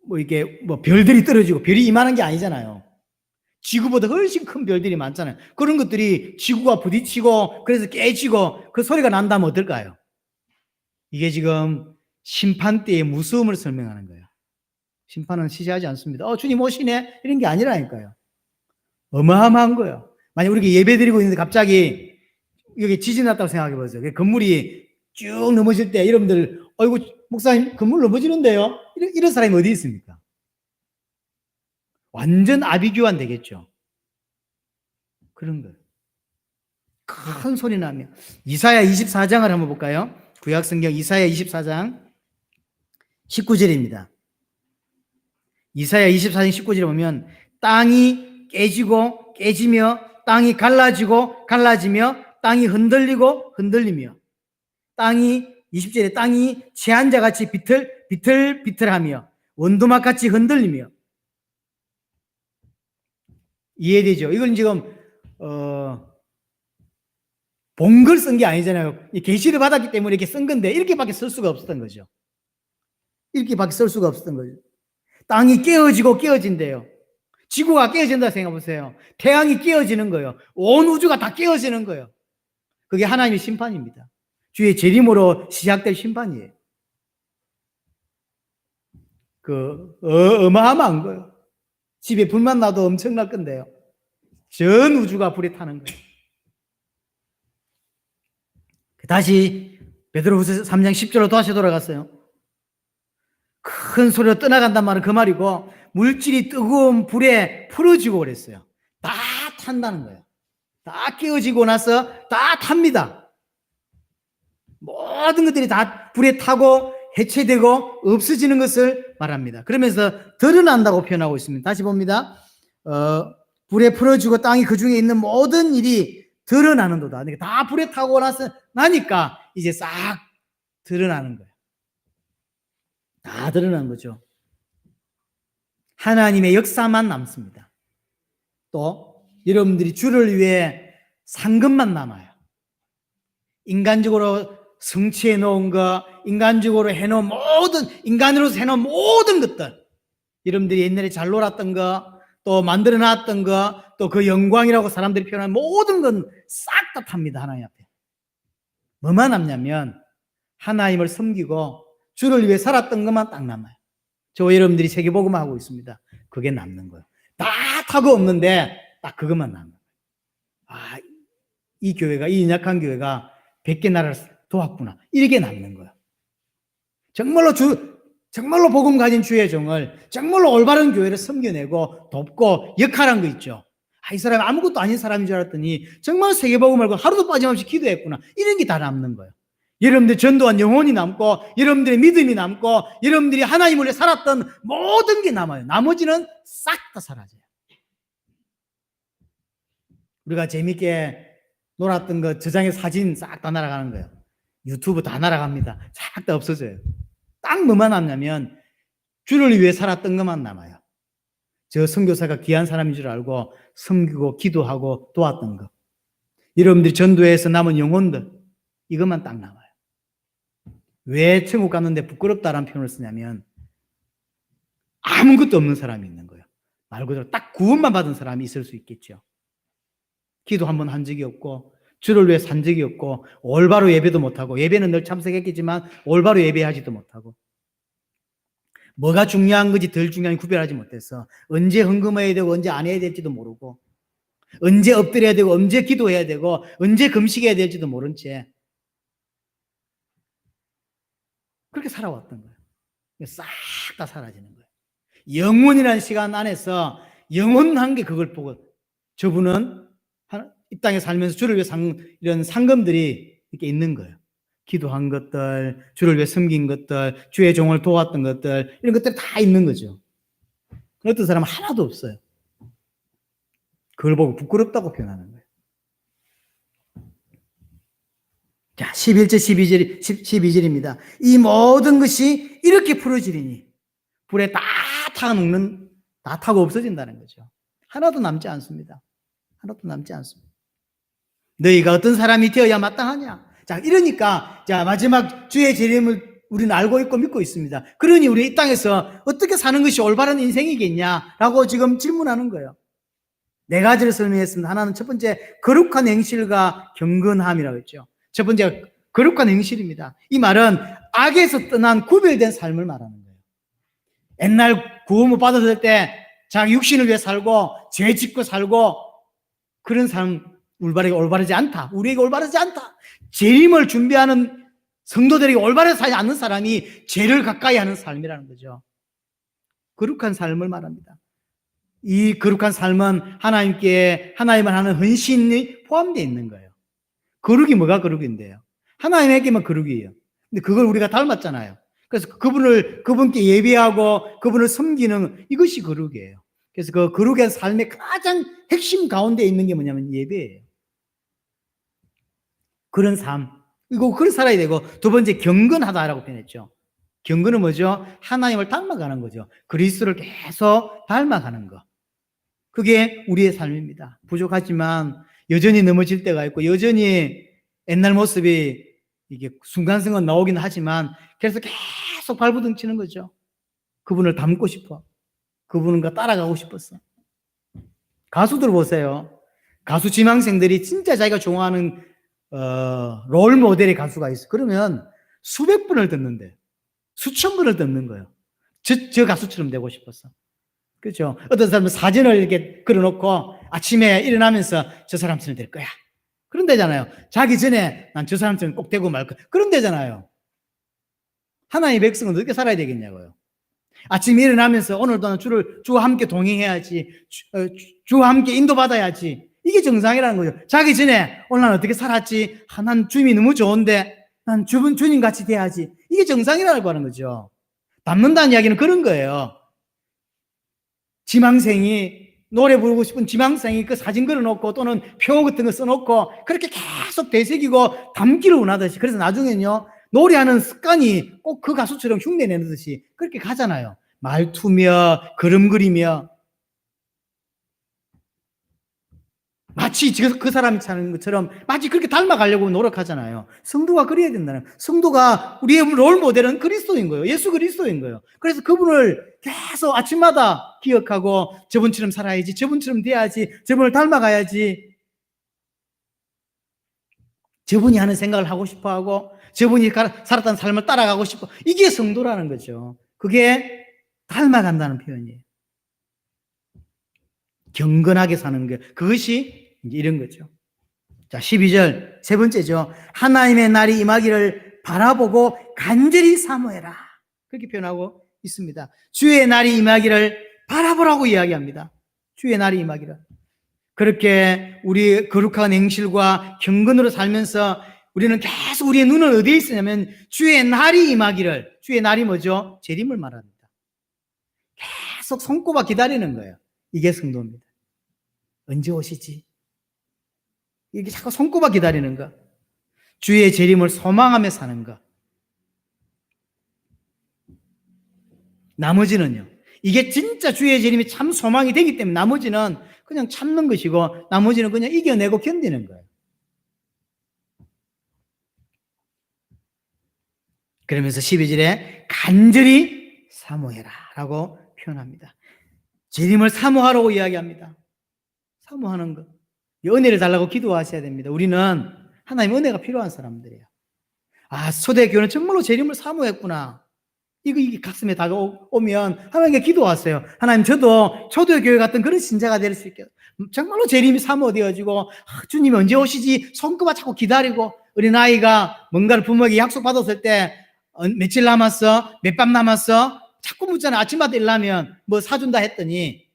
뭐 이게 뭐 별들이 떨어지고, 별이 이만한 게 아니잖아요. 지구보다 훨씬 큰 별들이 많잖아요. 그런 것들이 지구가 부딪히고 그래서 깨지고 그 소리가 난다면 어떨까요? 이게 지금 심판 때의 무서움을 설명하는 거예요. 심판은 시시하지 않습니다. 주님 오시네? 이런 게 아니라니까요. 어마어마한 거예요. 만약 우리가 예배 드리고 있는데 갑자기 여기 지진 났다고 생각해 보세요. 건물이 쭉 넘어질 때 여러분들, 어이구 목사님 건물 넘어지는데요? 이런 사람이 어디 있습니까? 완전 아비규환 되겠죠. 그런 거예요. 큰 소리 나며. 이사야 24장을 한번 볼까요? 구약성경 이사야 24장 19절입니다. 이사야 24장 19절에 보면 땅이 깨지고 깨지며 땅이 갈라지고 갈라지며 땅이 흔들리고 흔들리며 땅이 20절에 땅이 제한자같이 비틀비틀하며 원두막같이 흔들리며. 이해되죠? 이건 지금 본글 쓴 게 아니잖아요. 계시를 받았기 때문에 이렇게 쓴 건데 이렇게밖에 쓸 수가 없었던 거죠. 이렇게밖에 쓸 수가 없었던 거죠. 땅이 깨어지고 깨어진대요. 지구가 깨어진다 생각해 보세요. 태양이 깨어지는 거예요. 온 우주가 다 깨어지는 거예요. 그게 하나님의 심판입니다. 주의 재림으로 시작될 심판이에요. 어마어마한 거예요. 집에 불만 나도 엄청날 건데요. 전 우주가 불에 타는 거예요. 다시 베드로후서 3장 10절로 다시 돌아갔어요. 큰 소리로 떠나간단 말은 그 말이고, 물질이 뜨거운 불에 풀어지고 그랬어요. 다 탄다는 거예요. 다 깨어지고 나서 다 탑니다. 모든 것들이 다 불에 타고 해체되고 없어지는 것을 말합니다. 그러면서 드러난다고 표현하고 있습니다. 다시 봅니다. 불에 풀어지고 땅이 그 중에 있는 모든 일이 드러나는도다. 그러니까 다 불에 타고 나니까 이제 싹 드러나는 거예요. 다 드러난 거죠. 하나님의 역사만 남습니다. 또 여러분들이 주를 위해 산 것만 남아요. 인간적으로 성취해 놓은 것, 인간적으로 해놓은 모든, 인간으로서 해놓은 모든 것들, 여러분들이 옛날에 잘 놀았던 것, 또 만들어 놨던 것, 또 그 영광이라고 사람들이 표현하는 모든 건 싹 다 탑니다. 하나님 앞에. 뭐만 남냐면 하나님을 섬기고 주를 위해 살았던 것만 딱 남아요. 저 여러분들이 세계복음 하고 있습니다. 그게 남는 거예요. 다 타고 없는데 딱 그것만 남는 거예요. 이 교회가, 이 연약한 교회가 100개 나라를 도왔구나. 이렇게 남는 거예요. 정말로 복음 가진 주의 종을, 정말로 올바른 교회를 섬겨내고 돕고 역할한 거 있죠. 이 사람이 아무것도 아닌 사람인 줄 알았더니 정말 세계복음을 알고 하루도 빠짐없이 기도했구나. 이런 게 다 남는 거예요. 여러분들이 전도한 영혼이 남고, 여러분들의 믿음이 남고, 여러분들이 하나님을 위해 살았던 모든 게 남아요. 나머지는 싹 다 사라져요. 우리가 재밌게 놀았던 거 저장해 사진 싹 다 날아가는 거예요. 유튜브 다 날아갑니다. 싹 다 없어져요. 딱 뭐만 남냐면 주를 위해 살았던 것만 남아요. 저 선교사가 귀한 사람인 줄 알고 섬기고 기도하고 도왔던 것, 여러분들이 전도해서 남은 영혼들, 이것만 딱 남아요. 왜 천국 갔는데 부끄럽다라는 표현을 쓰냐면 아무것도 없는 사람이 있는 거예요. 말 그대로 딱 구원만 받은 사람이 있을 수 있겠죠. 기도 한 번 한 적이 없고 주를 위해 산 적이 없고 올바로 예배도 못하고, 예배는 늘 참석했겠지만 올바로 예배하지도 못하고, 뭐가 중요한 건지 덜 중요한 건 구별하지 못해서 언제 헌금해야 되고 언제 안 해야 될지도 모르고, 언제 엎드려야 되고 언제 기도해야 되고 언제 금식해야 될지도 모른 채 그렇게 살아왔던 거예요. 싹 다 사라지는 거예요. 영원이라는 시간 안에서 영원한 게 그걸 보고 저분은 이 땅에 살면서 주를 위해 이런 상금들이 이렇게 있는 거예요. 기도한 것들, 주를 위해 섬긴 것들, 주의 종을 도왔던 것들, 이런 것들이 다 있는 거죠. 어떤 사람은 하나도 없어요. 그걸 보고 부끄럽다고 표현하는 거예요. 자, 11절, 12절입니다. 이 모든 것이 이렇게 풀어지리니 불에 다 타고 없어진다는 거죠. 하나도 남지 않습니다. 하나도 남지 않습니다. 너희가 어떤 사람이 되어야 마땅하냐? 자, 이러니까, 자, 마지막 주의 재림을 우리는 알고 있고 믿고 있습니다. 그러니 우리 이 땅에서 어떻게 사는 것이 올바른 인생이겠냐라고 지금 질문하는 거예요. 네 가지를 설명했습니다. 하나는 첫 번째, 거룩한 행실과 경건함이라고 했죠. 첫 번째, 거룩한 행실입니다. 이 말은 악에서 떠난 구별된 삶을 말하는 거예요. 옛날 구원을 받았을 때 자기 육신을 위해 살고 죄 짓고 살고 그런 삶 올바르지 않다. 우리에게 올바르지 않다. 재림을 준비하는 성도들에게 올바르게 살지 않는 사람이 죄를 가까이 하는 삶이라는 거죠. 거룩한 삶을 말합니다. 이 거룩한 삶은 하나님을 하는 헌신이 포함되어 있는 거예요. 거룩이 뭐가 거룩인데요? 하나님에게만 거룩이에요. 근데 그걸 우리가 닮았잖아요. 그래서 그분께 예배하고 그분을 섬기는 이것이 거룩이에요. 그래서 그 거룩한 삶의 가장 핵심 가운데 있는 게 뭐냐면 예배예요. 그런 삶. 이거 그걸 살아야 되고, 두 번째 경건하다라고 표현했죠. 경건은 뭐죠? 하나님을 닮아가는 거죠. 그리스도를 계속 닮아가는 거. 그게 우리의 삶입니다. 부족하지만 여전히 넘어질 때가 있고 여전히 옛날 모습이 이게 순간순간 나오긴 하지만 그래서 계속 발버둥 치는 거죠. 그분을 닮고 싶어. 그분과 따라가고 싶었어. 가수들 보세요. 가수 지망생들이 진짜 자기가 좋아하는 롤 모델의 가수가 있어. 그러면 수백 분을 듣는데 수천 분을 듣는 거예요. 저 가수처럼 되고 싶었어. 그렇죠? 어떤 사람은 사진을 이렇게 걸어놓고 아침에 일어나면서 저 사람처럼 될 거야. 그런 데잖아요. 자기 전에 난 저 사람처럼 꼭 되고 말 거야. 그런 데잖아요. 하나님의 백성은 어떻게 살아야 되겠냐고요. 아침에 일어나면서 오늘도 나는 주와 함께 동행해야지. 주와 함께 인도받아야지. 이게 정상이라는 거죠. 자기 전에 오늘 난 어떻게 살았지? 난 주님이 너무 좋은데 난 주님 같이 돼야지. 이게 정상이라고 하는 거죠. 닮는다는 이야기는 그런 거예요. 지망생이 노래 부르고 싶은 지망생이 그 사진 걸어놓고 또는 표 같은 거 써놓고 그렇게 계속 되새기고 닮기를 원하듯이 그래서 나중에는요 노래하는 습관이 꼭 그 가수처럼 흉내내는 듯이 그렇게 가잖아요. 말투며 걸음걸이며 마치 그 사람이 사는 것처럼 마치 그렇게 닮아가려고 노력하잖아요. 성도가 그래야 된다는. 성도가 우리의 롤 모델은 그리스도인 거예요. 예수 그리스도인 거예요. 그래서 그분을 계속 아침마다 기억하고 저분처럼 살아야지, 저분처럼 돼야지, 저분을 닮아가야지. 저분이 하는 생각을 하고 싶어하고 저분이 살았던 삶을 따라가고 싶어. 이게 성도라는 거죠. 그게 닮아간다는 표현이에요. 경건하게 사는 게 그것이 이런 거죠. 자, 12절 세 번째죠. 하나님의 날이 임하기를 바라보고 간절히 사모해라. 그렇게 표현하고 있습니다. 주의 날이 임하기를 바라보라고 이야기합니다. 주의 날이 임하기를. 그렇게 우리 거룩한 행실과 경건으로 살면서 우리는 계속 우리의 눈은 어디에 있으냐면 주의 날이 임하기를. 주의 날이 뭐죠? 재림을 말합니다. 계속 손꼽아 기다리는 거예요. 이게 성도입니다. 언제 오시지? 이게 자꾸 손꼽아 기다리는 거. 주의 재림을 소망하며 사는 거. 나머지는요. 이게 진짜 주의 재림이 참 소망이 되기 때문에 나머지는 그냥 참는 것이고 나머지는 그냥 이겨내고 견디는 거예요. 그러면서 12절에 간절히 사모해라 라고 표현합니다. 재림을 사모하라고 이야기합니다. 사모하는 것. 은혜를 달라고 기도하셔야 됩니다. 우리는 하나님 은혜가 필요한 사람들이에요. 아, 초대교회는 정말로 재림을 사모했구나. 이게 가슴에 다가오면 하나님께 기도하세요. 하나님, 저도 초대교회 같은 그런 신자가 될 수 있게 정말로 재림이 사모되어지고 주님이 언제 오시지 손꼽아 자꾸 기다리고 어린아이가 뭔가를 부모에게 약속받았을 때 며칠 남았어? 몇 밤 남았어? 자꾸 묻잖아. 아침마다 일어나면 뭐 사준다 했더니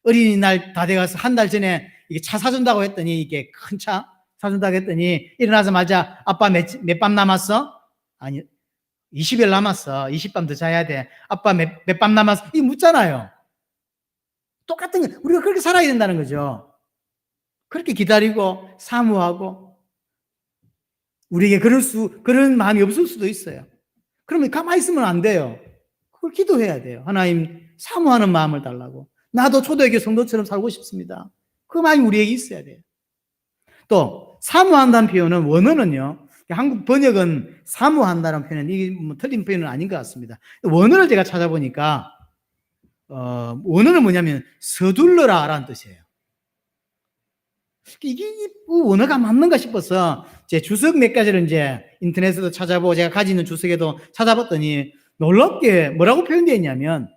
어린이날 다 돼가서 한 달 전에 이게 차 사준다고 했더니 이게 큰 차 사준다고 했더니 일어나자마자 아빠 몇 밤 남았어? 아니 20일 남았어. 20밤 더 자야 돼. 아빠 몇 밤 남았어? 이 묻잖아요. 똑같은 거 우리가 그렇게 살아야 된다는 거죠. 그렇게 기다리고 사모하고 우리에게 그런 마음이 없을 수도 있어요. 그러면 가만히 있으면 안 돼요. 그걸 기도해야 돼요. 하나님 사모하는 마음을 달라고. 나도 초대교회 성도처럼 살고 싶습니다. 그 마음이 우리에게 있어야 돼요. 또 사모한다는 표현은 원어는요. 한국 번역은 사모한다는 표현은 이게 뭐 틀린 표현은 아닌 것 같습니다. 원어를 제가 찾아보니까 원어는 뭐냐면 서둘러라라는 뜻이에요. 이게 원어가 맞는가 싶어서 제 주석 몇 가지를 이제 인터넷에도 찾아보고 제가 가지고 있는 주석에도 찾아봤더니 놀랍게 뭐라고 표현되어 있냐면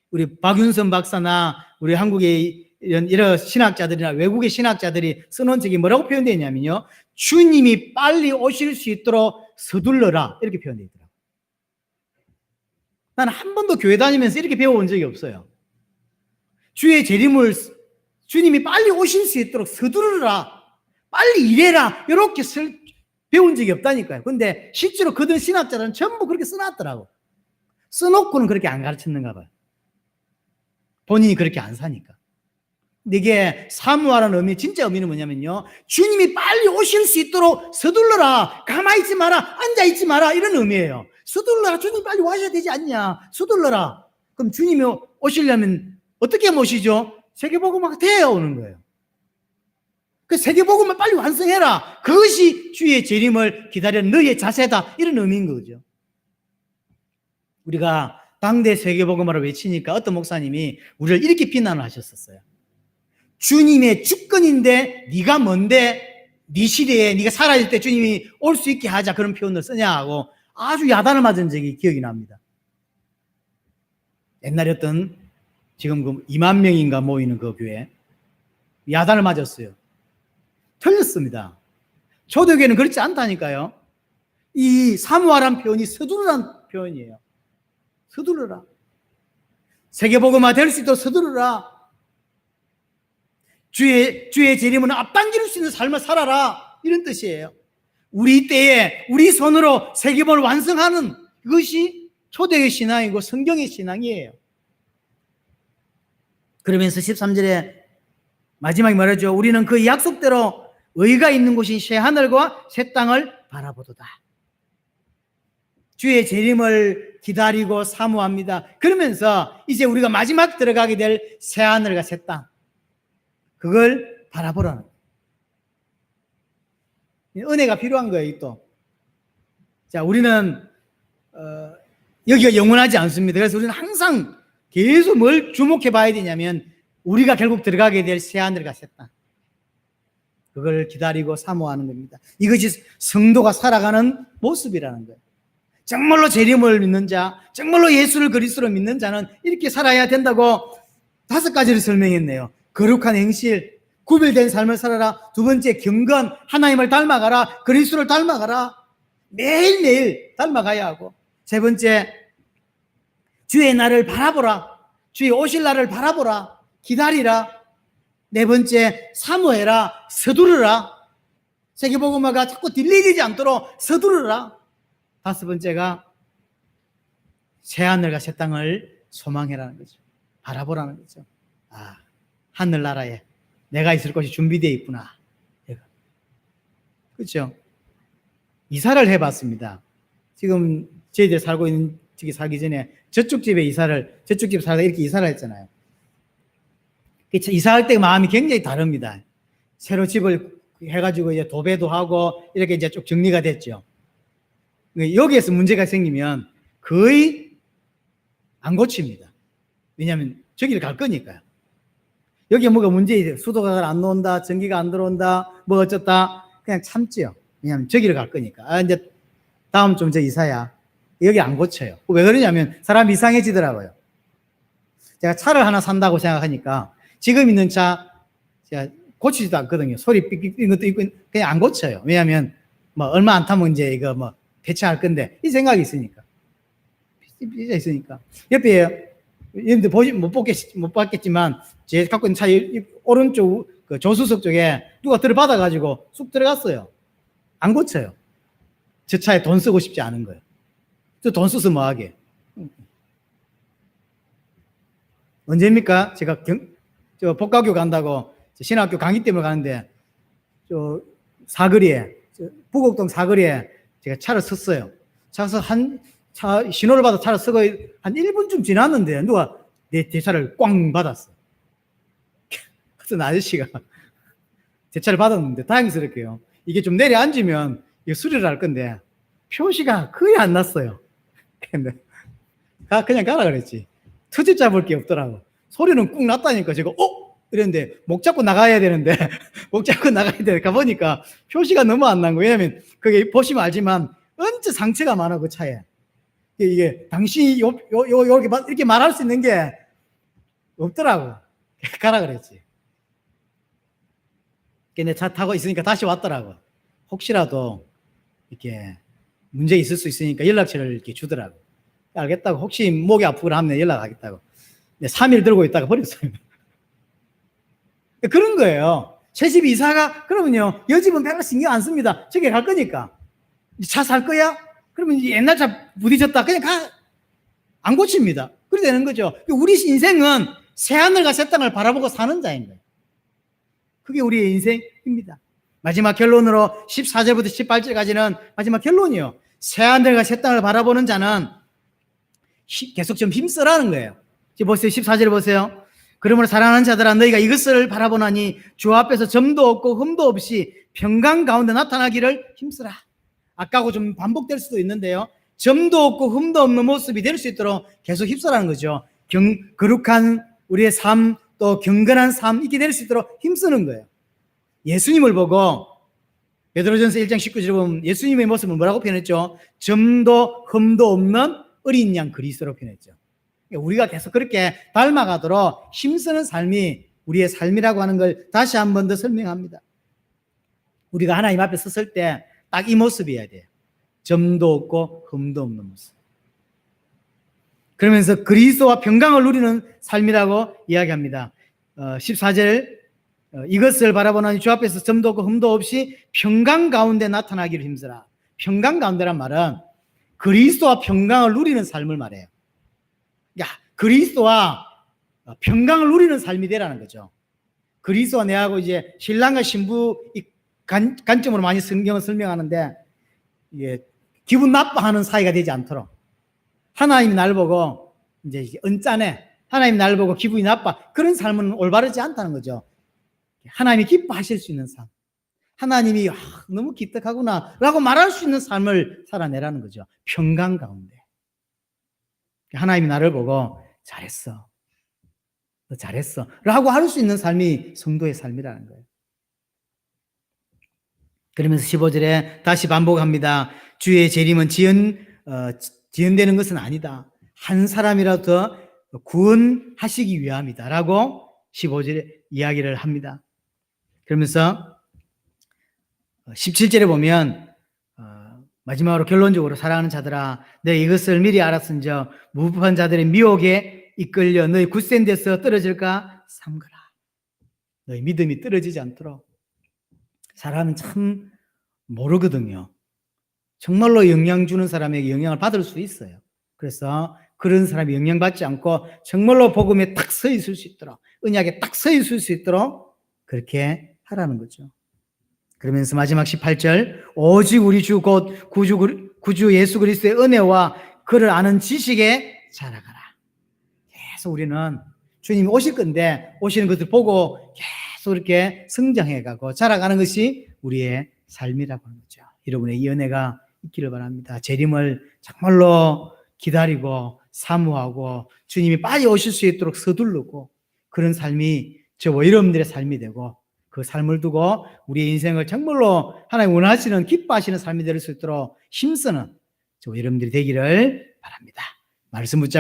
우리 박윤선 박사나 우리 한국의 이런 신학자들이나 외국의 신학자들이 써놓은 책이 뭐라고 표현되어 있냐면요. 주님이 빨리 오실 수 있도록 서둘러라 이렇게 표현되어 있더라고요. 나는 한 번도 교회 다니면서 이렇게 배워본 적이 없어요. 주의 재림을 주님이 빨리 오실 수 있도록 서두르라, 빨리 일해라 이렇게 배운 적이 없다니까요. 근데 실제로 그들 신학자들은 전부 그렇게 써놨더라고. 써놓고는 그렇게 안 가르쳤는가 봐요. 본인이 그렇게 안 사니까. 근데 이게 사모하라는 진짜 의미는 뭐냐면요. 주님이 빨리 오실 수 있도록 서둘러라. 가만히 있지 마라. 앉아 있지 마라. 이런 의미예요. 서둘러라. 주님 빨리 와셔야 되지 않냐. 서둘러라. 그럼 주님이 오시려면 어떻게 모시죠? 세계복음화가 되어 오는 거예요. 그 세계복음을 빨리 완성해라. 그것이 주의 재림을 기다리는 너의 자세다. 이런 의미인 거죠. 우리가 당대 세계복음화를 외치니까 어떤 목사님이 우리를 이렇게 비난을 하셨었어요. 주님의 주권인데 네가 뭔데 네 시대에 네가 살아있을 때 주님이 올 수 있게 하자 그런 표현을 쓰냐 하고 아주 야단을 맞은 적이 기억이 납니다. 옛날에 어떤 지금 그 2만 명인가 모이는 그 교회 야단을 맞았어요. 틀렸습니다. 초대교회는 그렇지 않다니까요. 이 사모하란 표현이 서두르란 표현이에요. 서두르라. 세계복음화 될 수 있도록 서두르라. 주의 재림은 앞당길 수 있는 삶을 살아라. 이런 뜻이에요. 우리 때에 우리 손으로 세계복음을 완성하는 그것이 초대의 신앙이고 성경의 신앙이에요. 그러면서 13절에 마지막에 말하죠. 우리는 그 약속대로 의가 있는 곳인 새 하늘과 새 땅을 바라보도다. 주의 재림을 기다리고 사모합니다. 그러면서 이제 우리가 마지막 들어가게 될 새 하늘과 새 땅 그걸 바라보라는 거예요. 은혜가 필요한 거예요. 또 자, 우리는 여기가 영원하지 않습니다. 그래서 우리는 항상 계속 뭘 주목해 봐야 되냐면 우리가 결국 들어가게 될 새 하늘과 새 땅 그걸 기다리고 사모하는 겁니다. 이것이 성도가 살아가는 모습이라는 거예요. 정말로 재림을 믿는 자, 정말로 예수를 그리스도로 믿는 자는 이렇게 살아야 된다고 5가지를 설명했네요. 거룩한 행실, 구별된 삶을 살아라. 두 번째, 경건, 하나님을 닮아가라. 그리스도를 닮아가라. 매일매일 닮아가야 하고. 세 번째, 주의 날을 바라보라. 주의 오실 날을 바라보라. 기다리라. 네 번째, 사모해라. 서두르라. 세계복음화가 자꾸 딜레이되지 않도록 서두르라. 다섯 번째가 새 하늘과 새 땅을 소망해라는 거죠. 바라보라는 거죠. 아, 하늘나라에 내가 있을 곳이 준비되어 있구나. 그렇죠? 이사를 해봤습니다. 지금 저희들 살고 있는 집에 살기 전에 저쪽 집에 살다 이렇게 이사를 했잖아요. 이사할 때 마음이 굉장히 다릅니다. 새로 집을 해가지고 이제 도배도 하고 이렇게 이제 쭉 정리가 됐죠. 여기에서 문제가 생기면 거의 안 고칩니다. 왜냐하면 저기를 갈 거니까요. 여기에 뭐가 문제이세요. 수도가 안 나온다, 전기가 안 들어온다, 뭐 어쩌다 그냥 참지요. 왜냐하면 저기를 갈 거니까. 아, 이제 다음 좀 저 이사야. 여기 안 고쳐요. 왜 그러냐면 사람이 이상해지더라고요. 제가 차를 하나 산다고 생각하니까 지금 있는 차 제가 고치지도 않거든요. 소리 삑삑 이런 것도 있고 그냥 안 고쳐요. 왜냐하면 뭐 얼마 안 타면 이제 이거 뭐 대체할 건데 이 생각이 있으니까 빚이 있으니까 옆에 여러분들 못 봤겠지만 제 갖고 있는 차 오른쪽 그 조수석 쪽에 누가 들어받아가지고 쑥 들어갔어요. 안 고쳐요. 저 차에 돈 쓰고 싶지 않은 거예요. 저 돈 써서 뭐하게. 언제입니까? 제가 저 복학교 간다고 신학교 강의 때문에 가는데 저 사거리에 부곡동 사거리에 제가 차를 섰어요. 차서 신호를 받아 차를 서고 한 1분쯤 지났는데 누가 내 차를 꽝 받았어. 그래서 아저씨가 제 차를 받았는데 다행스럽게요. 이게 좀 내려앉으면 이거 수리를 할 건데 표시가 거의 안 났어요. 근데 그냥 가라 그랬지. 터질 잡을 게 없더라고. 소리는 꾹 났다니까 제가 이랬는데 목 잡고 나가야 되는데 목 잡고 나가야 되는데 가보니까 표시가 너무 안 난 거예요. 왜냐면 그게 보시면 알지만 언제 상처가 많아 그 차에. 이게 당신이 이렇게 말할 수 있는 게 없더라고. 가라 그랬지. 근데 차 타고 있으니까 다시 왔더라고. 혹시라도 이렇게 문제 있을 수 있으니까 연락처를 이렇게 주더라고. 알겠다고. 혹시 목이 아프거나 하면 연락하겠다고. 3일 들고 있다가 버렸어요. 그런 거예요. 새 집 이사가 그러면요 여집은 별로 신경 안 씁니다. 저기 갈 거니까. 차 살 거야? 그러면 옛날 차 부딪혔다 그냥 안 고칩니다. 그래 되는 거죠. 우리 인생은 새하늘과 새 땅을 바라보고 사는 자인 거예요. 그게 우리의 인생입니다. 마지막 결론으로 14절부터 18절까지는 마지막 결론이요. 새하늘과 새 땅을 바라보는 자는 계속 좀 힘쓰라는 거예요. 지금 보세요. 14절 보세요. 그러므로 사랑하는 자들아 너희가 이것을 바라보나니 주 앞에서 점도 없고 흠도 없이 평강 가운데 나타나기를 힘쓰라. 아까하고 좀 반복될 수도 있는데요. 점도 없고 흠도 없는 모습이 될 수 있도록 계속 힘쓰라는 거죠. 거룩한 우리의 삶 또 경건한 삶 이렇게 될 수 있도록 힘쓰는 거예요. 예수님을 보고 베드로전서 1장 19절에 보면 예수님의 모습을 뭐라고 표현했죠? 점도 흠도 없는 어린 양 그리스도로 표현했죠. 우리가 계속 그렇게 닮아가도록 힘쓰는 삶이 우리의 삶이라고 하는 걸 다시 한 번 더 설명합니다. 우리가 하나님 앞에 섰을 때 딱 이 모습이어야 돼요. 점도 없고 흠도 없는 모습. 그러면서 그리스도와 평강을 누리는 삶이라고 이야기합니다. 14절 이것을 바라보는 주 앞에서 점도 없고 흠도 없이 평강 가운데 나타나기를 힘쓰라. 평강 가운데란 말은 그리스도와 평강을 누리는 삶을 말해요. 그리스도와 평강을 누리는 삶이 되라는 거죠. 그리스도와 내하고 이제 신랑과 신부 이 관점으로 많이 성경을 설명하는데 이게 기분 나빠하는 사이가 되지 않도록 하나님이 나를 보고 이제 언짢네. 하나님이 나를 보고 기분이 나빠. 그런 삶은 올바르지 않다는 거죠. 하나님이 기뻐하실 수 있는 삶. 하나님이 너무 기특하구나 라고 말할 수 있는 삶을 살아내라는 거죠. 평강 가운데. 하나님이 나를 보고 잘했어. 너 잘했어. 라고 할 수 있는 삶이 성도의 삶이라는 거예요. 그러면서 15절에 다시 반복합니다. 주의 재림은 지연되는 것은 아니다. 한 사람이라도 더 구원하시기 위함이다. 라고 15절에 이야기를 합니다. 그러면서 17절에 보면 마지막으로 결론적으로 사랑하는 자들아 너희 이것을 미리 알았은저 무법한 자들의 미혹에 이끌려 너희 굳센 데서 떨어질까 삼가라. 너희 믿음이 떨어지지 않도록. 사람은 참 모르거든요. 정말로 영향 주는 사람에게 영향을 받을 수 있어요. 그래서 그런 사람이 영향받지 않고 정말로 복음에 딱 서 있을 수 있도록 언약에 딱 서 있을 수 있도록 그렇게 하라는 거죠. 그러면서 마지막 18절 오직 우리 주 곧 구주 예수 그리스도의 은혜와 그를 아는 지식에 자라가라. 계속 우리는 주님이 오실 건데 오시는 것을 보고 계속 이렇게 성장해가고 자라가는 것이 우리의 삶이라고 하는 거죠. 여러분의 이 은혜가 있기를 바랍니다. 재림을 정말로 기다리고 사모하고 주님이 빨리 오실 수 있도록 서두르고 그런 삶이 저와 여러분들의 삶이 되고 그 삶을 두고 우리의 인생을 정말로 하나님 원하시는 기뻐하시는 삶이 될 수 있도록 힘쓰는 저와 여러분들이 되기를 바랍니다. 말씀 붙잡고